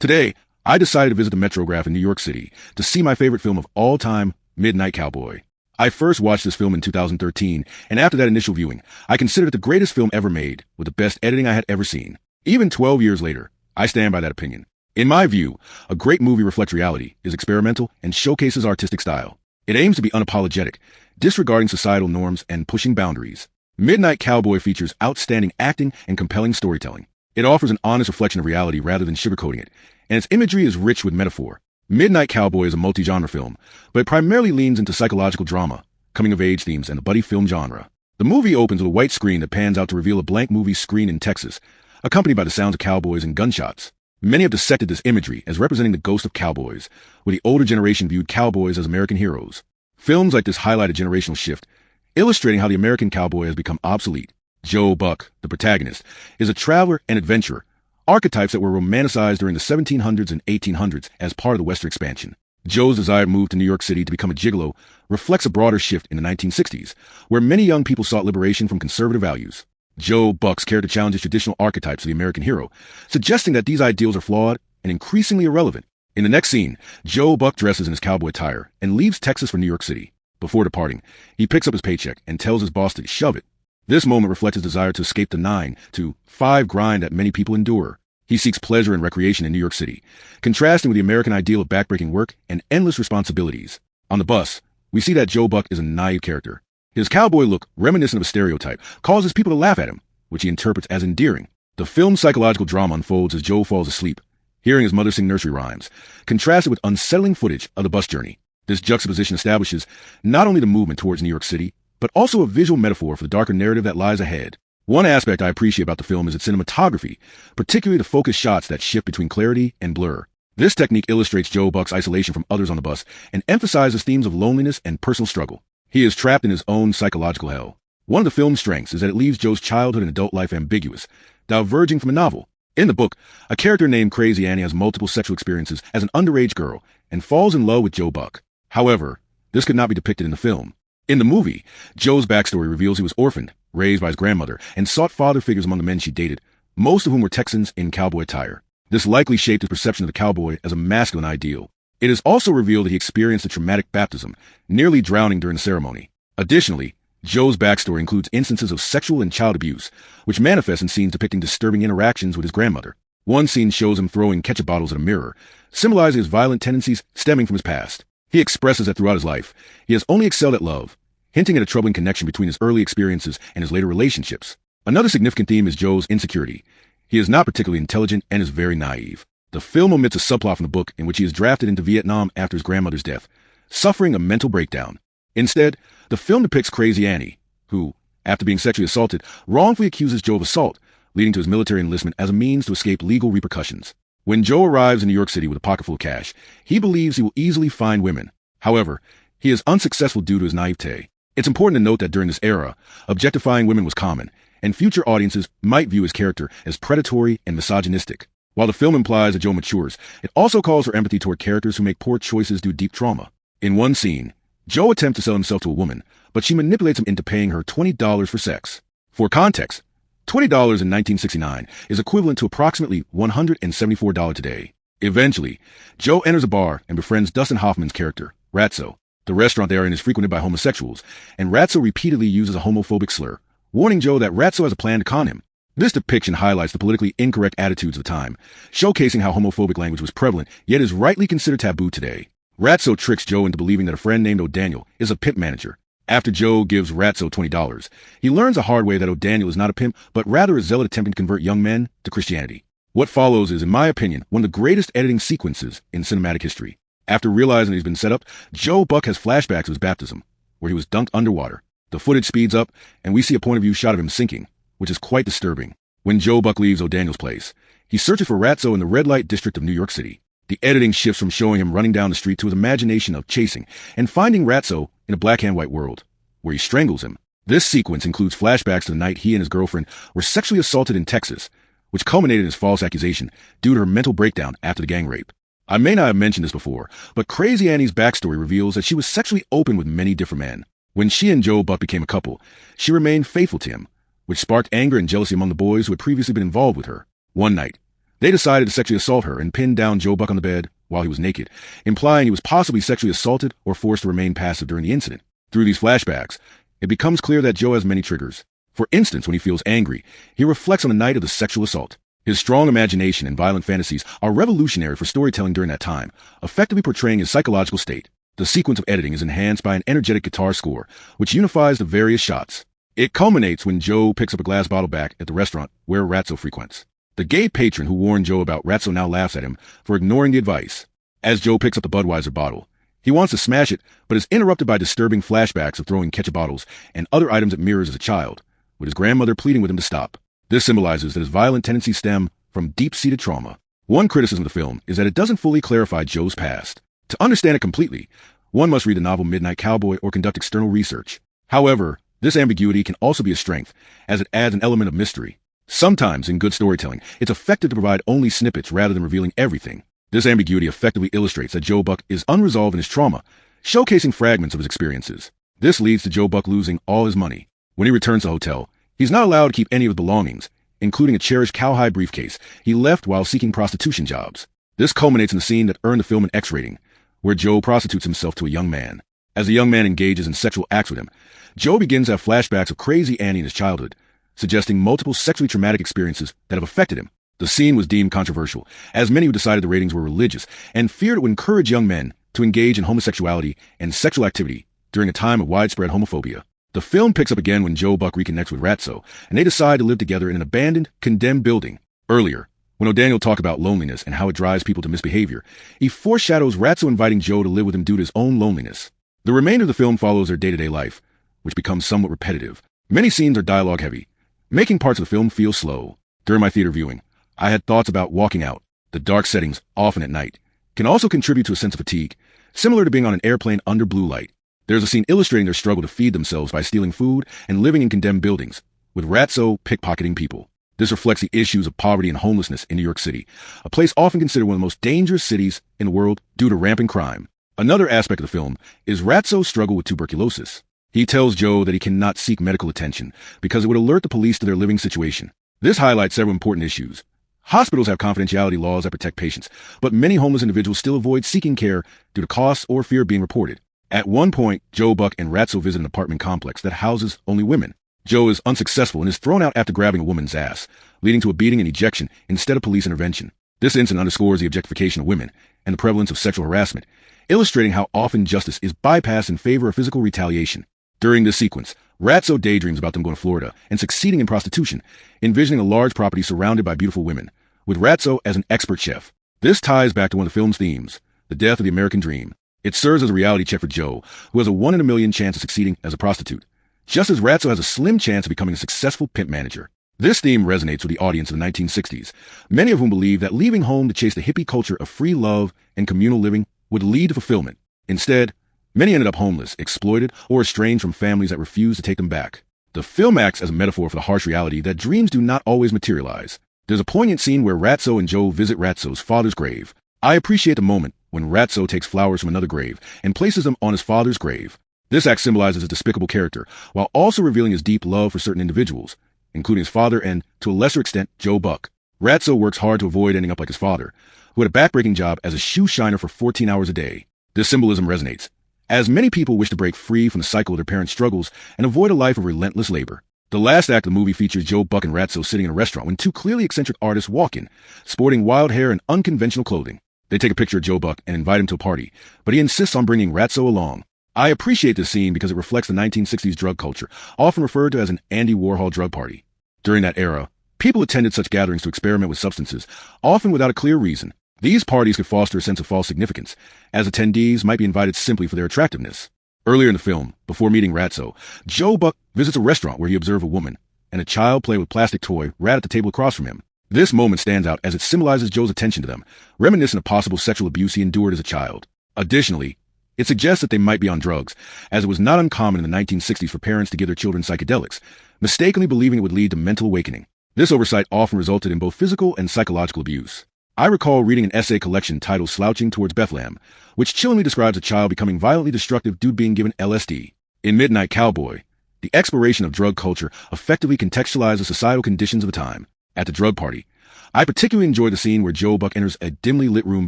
Today, I decided to visit the Metrograph in New York City to see my favorite film of all time, Midnight Cowboy. I first watched this film in 2013, and after that initial viewing, I considered it the greatest film ever made, with the best editing I had ever seen. Even 12 years later, I stand by that opinion. In my view, a great movie reflects reality, is experimental, and showcases artistic style. It aims to be unapologetic, disregarding societal norms and pushing boundaries. Midnight Cowboy features outstanding acting and compelling storytelling. It offers an honest reflection of reality rather than sugarcoating it, and its imagery is rich with metaphor. Midnight Cowboy is a multi-genre film, but it primarily leans into psychological drama, coming-of-age themes, and the buddy film genre. The movie opens with a white screen that pans out to reveal a blank movie screen in Texas, accompanied by the sounds of cowboys and gunshots. Many have dissected this imagery as representing the ghost of cowboys, where the older generation viewed cowboys as American heroes. Films like this highlight a generational shift, illustrating how the American cowboy has become obsolete. Joe Buck, the protagonist, is a traveler and adventurer, archetypes that were romanticized during the 1700s and 1800s as part of the Western expansion. Joe's desired move to New York City to become a gigolo reflects a broader shift in the 1960s, where many young people sought liberation from conservative values. Joe Buck's character challenges traditional archetypes of the American hero, suggesting that these ideals are flawed and increasingly irrelevant. In the next scene, Joe Buck dresses in his cowboy attire and leaves Texas for New York City. Before departing, he picks up his paycheck and tells his boss to shove it. This moment reflects his desire to escape the 9 to 5 grind that many people endure. He seeks pleasure and recreation in New York City, contrasting with the American ideal of backbreaking work and endless responsibilities. On the bus, we see that Joe Buck is a naive character. His cowboy look, reminiscent of a stereotype, causes people to laugh at him, which he interprets as endearing. The film's psychological drama unfolds as Joe falls asleep, hearing his mother sing nursery rhymes, contrasted with unsettling footage of the bus journey. This juxtaposition establishes not only the movement towards New York City, but also a visual metaphor for the darker narrative that lies ahead. One aspect I appreciate about the film is its cinematography, particularly the focused shots that shift between clarity and blur. This technique illustrates Joe Buck's isolation from others on the bus and emphasizes themes of loneliness and personal struggle. He is trapped in his own psychological hell. One of the film's strengths is that it leaves Joe's childhood and adult life ambiguous, diverging from a novel. In the book, a character named Crazy Annie has multiple sexual experiences as an underage girl and falls in love with Joe Buck. However, this could not be depicted in the film. In the movie, Joe's backstory reveals he was orphaned, raised by his grandmother, and sought father figures among the men she dated, most of whom were Texans in cowboy attire. This likely shaped his perception of the cowboy as a masculine ideal. It is also revealed that he experienced a traumatic baptism, nearly drowning during the ceremony. Additionally, Joe's backstory includes instances of sexual and child abuse, which manifest in scenes depicting disturbing interactions with his grandmother. One scene shows him throwing ketchup bottles at a mirror, symbolizing his violent tendencies stemming from his past. He expresses that throughout his life, he has only excelled at love, hinting at a troubling connection between his early experiences and his later relationships. Another significant theme is Joe's insecurity. He is not particularly intelligent and is very naive. The film omits a subplot from the book in which he is drafted into Vietnam after his grandmother's death, suffering a mental breakdown. Instead, the film depicts Crazy Annie, who, after being sexually assaulted, wrongfully accuses Joe of assault, leading to his military enlistment as a means to escape legal repercussions. When Joe arrives in New York City with a pocket full of cash, he believes he will easily find women. However, he is unsuccessful due to his naivete. It's important to note that during this era, objectifying women was common, and future audiences might view his character as predatory and misogynistic. While the film implies that Joe matures, it also calls for empathy toward characters who make poor choices due to deep trauma. In one scene, Joe attempts to sell himself to a woman, but she manipulates him into paying her $20 for sex. For context, $20 in 1969 is equivalent to approximately $174 today. Eventually, Joe enters a bar and befriends Dustin Hoffman's character, Ratso. The restaurant they are in is frequented by homosexuals, and Ratso repeatedly uses a homophobic slur, warning Joe that Ratso has a plan to con him. This depiction highlights the politically incorrect attitudes of the time, showcasing how homophobic language was prevalent, yet is rightly considered taboo today. Ratso tricks Joe into believing that a friend named O'Daniel is a pimp manager. After Joe gives Ratso $20, he learns the hard way that O'Daniel is not a pimp, but rather a zealot attempting to convert young men to Christianity. What follows is, in my opinion, one of the greatest editing sequences in cinematic history. After realizing he's been set up, Joe Buck has flashbacks of his baptism, where he was dunked underwater. The footage speeds up, and we see a point of view shot of him sinking, which is quite disturbing. When Joe Buck leaves O'Daniel's place, he searches for Ratso in the red light district of New York City. The editing shifts from showing him running down the street to his imagination of chasing and finding Ratso in a black and white world, where he strangles him. This sequence includes flashbacks to the night he and his girlfriend were sexually assaulted in Texas, which culminated in his false accusation due to her mental breakdown after the gang rape. I may not have mentioned this before, but Crazy Annie's backstory reveals that she was sexually open with many different men. When she and Joe Buck became a couple, she remained faithful to him, which sparked anger and jealousy among the boys who had previously been involved with her. One night, They decided to sexually assault her and pinned down Joe Buck on the bed while he was naked, implying he was possibly sexually assaulted or forced to remain passive during the incident. Through these flashbacks, it becomes clear that Joe has many triggers. For instance, when he feels angry, he reflects on the night of the sexual assault. His strong imagination and violent fantasies are revolutionary for storytelling during that time, effectively portraying his psychological state. The sequence of editing is enhanced by an energetic guitar score, which unifies the various shots. It culminates when Joe picks up a glass bottle back at the restaurant where Ratso frequents. The gay patron who warned Joe about Ratso now laughs at him for ignoring the advice. As Joe picks up the Budweiser bottle, he wants to smash it, but is interrupted by disturbing flashbacks of throwing ketchup bottles and other items at mirrors as a child, with his grandmother pleading with him to stop. This symbolizes that his violent tendencies stem from deep-seated trauma. One criticism of the film is that it doesn't fully clarify Joe's past. To understand it completely, one must read the novel Midnight Cowboy or conduct external research. However, this ambiguity can also be a strength, as it adds an element of mystery. Sometimes, in good storytelling, it's effective to provide only snippets rather than revealing everything. This ambiguity effectively illustrates that Joe Buck is unresolved in his trauma, showcasing fragments of his experiences. This leads to Joe Buck losing all his money. When he returns to the hotel, he's not allowed to keep any of his belongings, including a cherished cowhide briefcase he left while seeking prostitution jobs. This culminates in the scene that earned the film an X rating, where Joe prostitutes himself to a young man. As the young man engages in sexual acts with him, Joe begins to have flashbacks of crazy Annie in his childhood, suggesting multiple sexually traumatic experiences that have affected him. The scene was deemed controversial, as many who decided the ratings were religious and feared it would encourage young men to engage in homosexuality and sexual activity during a time of widespread homophobia. The film picks up again when Joe Buck reconnects with Ratso, and they decide to live together in an abandoned, condemned building. Earlier, when O'Daniel talked about loneliness and how it drives people to misbehavior, he foreshadows Ratso inviting Joe to live with him due to his own loneliness. The remainder of the film follows their day-to-day life, which becomes somewhat repetitive. Many scenes are dialogue-heavy, making parts of the film feel slow. During my theater viewing, I had thoughts about walking out. The dark settings, often at night, can also contribute to a sense of fatigue, similar to being on an airplane under blue light. There's a scene illustrating their struggle to feed themselves by stealing food and living in condemned buildings, with Ratso pickpocketing people. This reflects the issues of poverty and homelessness in New York City, a place often considered one of the most dangerous cities in the world due to rampant crime. Another aspect of the film is Ratso's struggle with tuberculosis. He tells Joe that he cannot seek medical attention because it would alert the police to their living situation. This highlights several important issues. Hospitals have confidentiality laws that protect patients, but many homeless individuals still avoid seeking care due to costs or fear of being reported. At one point, Joe Buck and Ratso visit an apartment complex that houses only women. Joe is unsuccessful and is thrown out after grabbing a woman's ass, leading to a beating and ejection instead of police intervention. This incident underscores the objectification of women and the prevalence of sexual harassment, illustrating how often justice is bypassed in favor of physical retaliation. During this sequence, Ratso daydreams about them going to Florida and succeeding in prostitution, envisioning a large property surrounded by beautiful women, with Ratso as an expert chef. This ties back to one of the film's themes, the death of the American dream. It serves as a reality check for Joe, who has a 1 in a million chance of succeeding as a prostitute, just as Ratso has a slim chance of becoming a successful pimp manager. This theme resonates with the audience of the 1960s, many of whom believe that leaving home to chase the hippie culture of free love and communal living would lead to fulfillment. Instead, many ended up homeless, exploited, or estranged from families that refused to take them back. The film acts as a metaphor for the harsh reality that dreams do not always materialize. There's a poignant scene where Ratso and Joe visit Ratso's father's grave. I appreciate the moment when Ratso takes flowers from another grave and places them on his father's grave. This act symbolizes his despicable character, while also revealing his deep love for certain individuals, including his father and, to a lesser extent, Joe Buck. Ratso works hard to avoid ending up like his father, who had a backbreaking job as a shoe shiner for 14 hours a day. This symbolism resonates, as many people wish to break free from the cycle of their parents' struggles and avoid a life of relentless labor. The last act of the movie features Joe Buck and Ratso sitting in a restaurant when two clearly eccentric artists walk in, sporting wild hair and unconventional clothing. They take a picture of Joe Buck and invite him to a party, but he insists on bringing Ratso along. I appreciate this scene because it reflects the 1960s drug culture, often referred to as an Andy Warhol drug party. During that era, people attended such gatherings to experiment with substances, often without a clear reason. These parties could foster a sense of false significance, as attendees might be invited simply for their attractiveness. Earlier in the film, before meeting Ratso, Joe Buck visits a restaurant where he observes a woman and a child play with a plastic toy right at the table across from him. This moment stands out as it symbolizes Joe's attention to them, reminiscent of possible sexual abuse he endured as a child. Additionally, it suggests that they might be on drugs, as it was not uncommon in the 1960s for parents to give their children psychedelics, mistakenly believing it would lead to mental awakening. This oversight often resulted in both physical and psychological abuse. I recall reading an essay collection titled Slouching Towards Bethlehem, which chillingly describes a child becoming violently destructive due to being given LSD. In Midnight Cowboy, the exploration of drug culture effectively contextualizes societal conditions of the time. At the drug party, I particularly enjoy the scene where Joe Buck enters a dimly lit room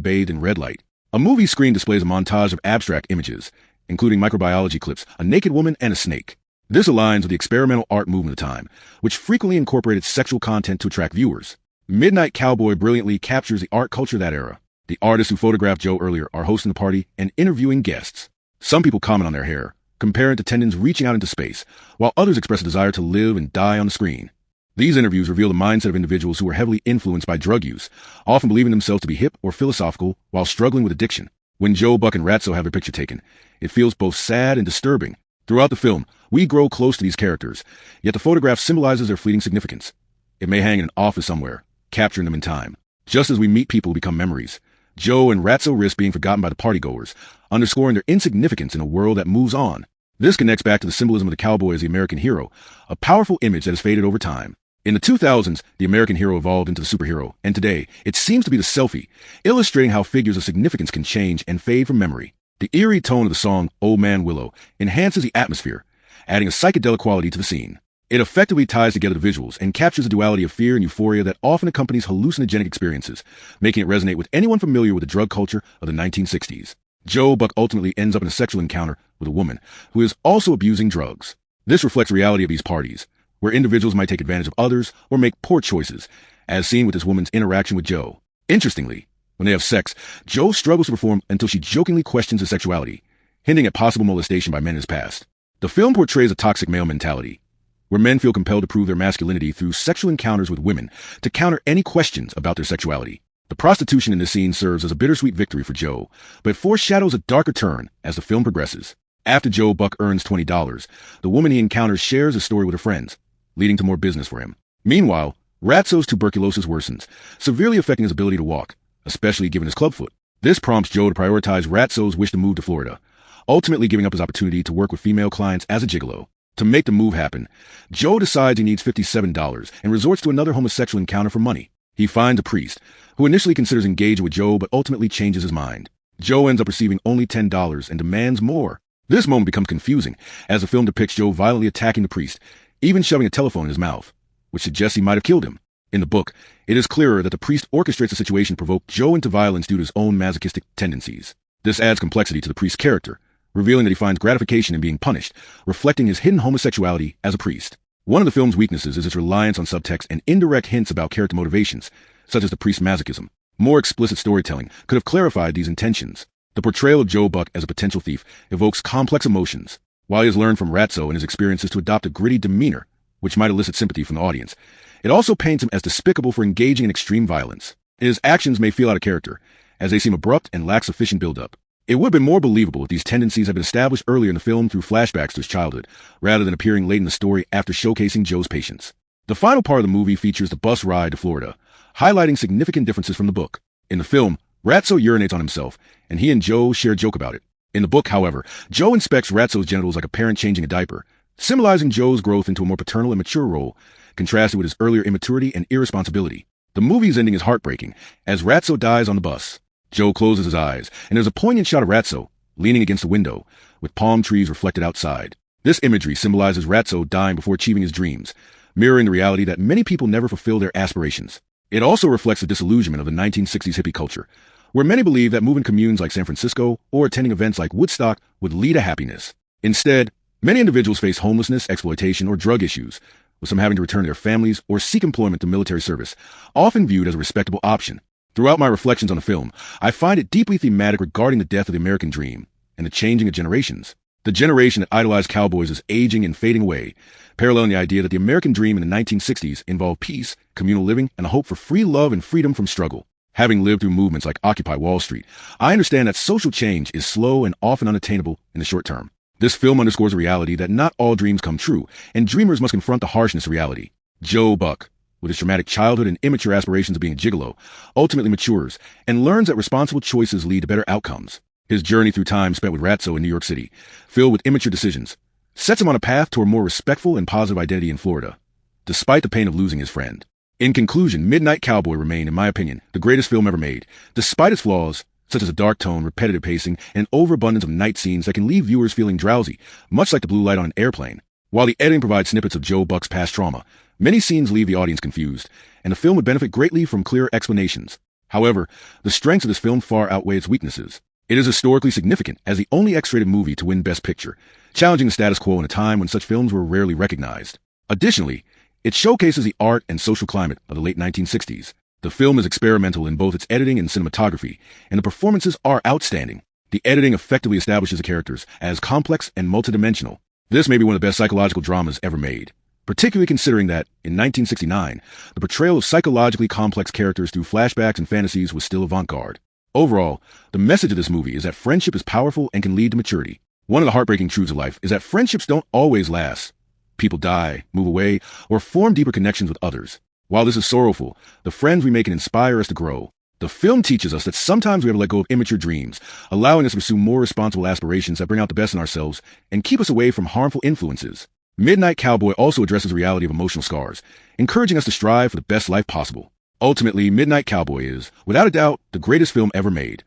bathed in red light. A movie screen displays a montage of abstract images, including microbiology clips, a naked woman, and a snake. This aligns with the experimental art movement of the time, which frequently incorporated sexual content to attract viewers. Midnight Cowboy brilliantly captures the art culture of that era. The artists who photographed Joe earlier are hosting the party and interviewing guests. Some people comment on their hair, comparing it to tendons reaching out into space, while others express a desire to live and die on the screen. These interviews reveal the mindset of individuals who were heavily influenced by drug use, often believing themselves to be hip or philosophical while struggling with addiction. When Joe Buck and Ratso have their picture taken, it feels both sad and disturbing. Throughout the film, we grow close to these characters, yet the photograph symbolizes their fleeting significance. It may hang in an office somewhere, capturing them in time. Just as we meet people who become memories, Joe and Ratso risk being forgotten by the partygoers, underscoring their insignificance in a world that moves on. This connects back to the symbolism of the cowboy as the American hero, a powerful image that has faded over time. In the 2000s, the American hero evolved into the superhero, and today, it seems to be the selfie, illustrating how figures of significance can change and fade from memory. The eerie tone of the song Old Man Willow enhances the atmosphere, adding a psychedelic quality to the scene. It effectively ties together the visuals and captures the duality of fear and euphoria that often accompanies hallucinogenic experiences, making it resonate with anyone familiar with the drug culture of the 1960s. Joe Buck ultimately ends up in a sexual encounter with a woman who is also abusing drugs. This reflects the reality of these parties, where individuals might take advantage of others or make poor choices, as seen with this woman's interaction with Joe. Interestingly, when they have sex, Joe struggles to perform until she jokingly questions his sexuality, hinting at possible molestation by men in his past. The film portrays a toxic male mentality, where men feel compelled to prove their masculinity through sexual encounters with women to counter any questions about their sexuality. The prostitution in this scene serves as a bittersweet victory for Joe, but foreshadows a darker turn as the film progresses. After Joe Buck earns $20, the woman he encounters shares his story with her friends, leading to more business for him. Meanwhile, Ratso's tuberculosis worsens, severely affecting his ability to walk, especially given his clubfoot. This prompts Joe to prioritize Ratso's wish to move to Florida, ultimately giving up his opportunity to work with female clients as a gigolo. To make the move happen, Joe decides he needs $57 and resorts to another homosexual encounter for money. He finds a priest, who initially considers engaging with Joe but ultimately changes his mind. Joe ends up receiving only $10 and demands more. This moment becomes confusing, as the film depicts Joe violently attacking the priest, even shoving a telephone in his mouth, which suggests he might have killed him. In the book, it is clearer that the priest orchestrates the situation to provoke Joe into violence due to his own masochistic tendencies. This adds complexity to the priest's character, revealing that he finds gratification in being punished, reflecting his hidden homosexuality as a priest. One of the film's weaknesses is its reliance on subtext and indirect hints about character motivations, such as the priest's masochism. More explicit storytelling could have clarified these intentions. The portrayal of Joe Buck as a potential thief evokes complex emotions. While he has learned from Ratso and his experiences to adopt a gritty demeanor, which might elicit sympathy from the audience, it also paints him as despicable for engaging in extreme violence. His actions may feel out of character, as they seem abrupt and lack sufficient build-up. It would have been more believable if these tendencies had been established earlier in the film through flashbacks to his childhood, rather than appearing late in the story after showcasing Joe's patience. The final part of the movie features the bus ride to Florida, highlighting significant differences from the book. In the film, Ratso urinates on himself, and he and Joe share a joke about it. In the book, however, Joe inspects Ratso's genitals like a parent changing a diaper, symbolizing Joe's growth into a more paternal and mature role, contrasted with his earlier immaturity and irresponsibility. The movie's ending is heartbreaking, as Ratso dies on the bus. Joe closes his eyes, and there's a poignant shot of Ratso, leaning against the window, with palm trees reflected outside. This imagery symbolizes Ratso dying before achieving his dreams, mirroring the reality that many people never fulfill their aspirations. It also reflects the disillusionment of the 1960s hippie culture, where many believe that moving communes like San Francisco or attending events like Woodstock would lead to happiness. Instead, many individuals face homelessness, exploitation, or drug issues, with some having to return to their families or seek employment through military service, often viewed as a respectable option. Throughout my reflections on the film, I find it deeply thematic regarding the death of the American dream and the changing of generations. The generation that idolized cowboys is aging and fading away, paralleling the idea that the American dream in the 1960s involved peace, communal living, and a hope for free love and freedom from struggle. Having lived through movements like Occupy Wall Street, I understand that social change is slow and often unattainable in the short term. This film underscores the reality that not all dreams come true, and dreamers must confront the harshness of reality. Joe Buck, with his traumatic childhood and immature aspirations of being a gigolo, ultimately matures and learns that responsible choices lead to better outcomes. His journey through time spent with Ratso in New York City, filled with immature decisions, sets him on a path toward a more respectful and positive identity in Florida, despite the pain of losing his friend. In conclusion, Midnight Cowboy remained, in my opinion, the greatest film ever made, despite its flaws, such as a dark tone, repetitive pacing, and overabundance of night scenes that can leave viewers feeling drowsy, much like the blue light on an airplane. While the editing provides snippets of Joe Buck's past trauma, Many scenes leave the audience confused, and the film would benefit greatly from clearer explanations. However, the strengths of this film far outweigh its weaknesses. It is historically significant as the only X-rated movie to win Best Picture, challenging the status quo in a time when such films were rarely recognized. Additionally, it showcases the art and social climate of the late 1960s. The film is experimental in both its editing and cinematography, and the performances are outstanding. The editing effectively establishes the characters as complex and multidimensional. This may be one of the best psychological dramas ever made, particularly considering that, in 1969, the portrayal of psychologically complex characters through flashbacks and fantasies was still avant-garde. Overall, the message of this movie is that friendship is powerful and can lead to maturity. One of the heartbreaking truths of life is that friendships don't always last. People die, move away, or form deeper connections with others. While this is sorrowful, the friends we make can inspire us to grow. The film teaches us that sometimes we have to let go of immature dreams, allowing us to pursue more responsible aspirations that bring out the best in ourselves and keep us away from harmful influences. Midnight Cowboy also addresses the reality of emotional scars, encouraging us to strive for the best life possible. Ultimately, Midnight Cowboy is, without a doubt, the greatest film ever made.